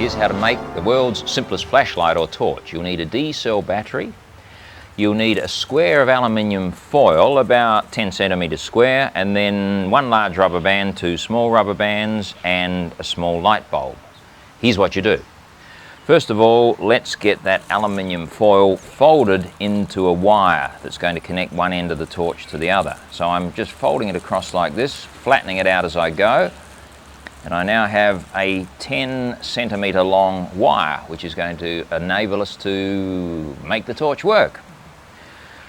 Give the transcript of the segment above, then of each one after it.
Here's how to make the world's simplest flashlight or torch. You'll need a D-cell battery. You'll need a square of aluminium foil, about 10 centimetres square, and then one large rubber band, two small rubber bands, and a small light bulb. Here's what you do. First of all, let's get that aluminium foil folded into a wire that's going to connect one end of the torch to the other. So I'm just folding it across like this, flattening it out as I go. And I now have a 10 centimetre long wire, which is going to enable us to make the torch work.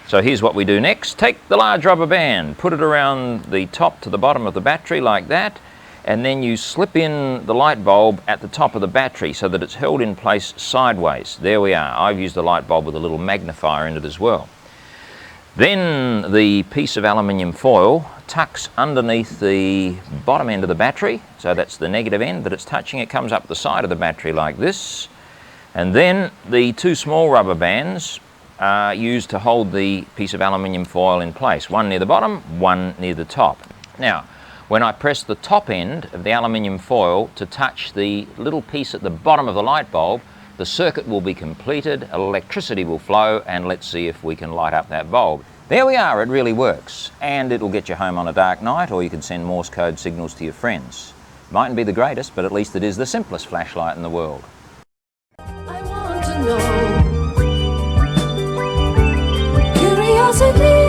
So here's what we do next. Take the large rubber band, put it around the top to the bottom of the battery like that, and then you slip in the light bulb at the top of the battery so that it's held in place sideways. There we are. I've used the light bulb with a little magnifier in it as well. Then the piece of aluminium foil tucks underneath the bottom end of the battery, so that's the negative end that it's touching. It comes up the side of the battery like this, and then the two small rubber bands are used to hold the piece of aluminium foil in place, one near the bottom, one near the top. Now, when I press the top end of the aluminium foil to touch the little piece at the bottom of the light bulb, the circuit will be completed, electricity will flow, and let's see if we can light up that bulb. There we are, it really works. And it'll get you home on a dark night, or you can send Morse code signals to your friends. Mightn't be the greatest, but at least it is the simplest flashlight in the world. I want to know. Curiosity.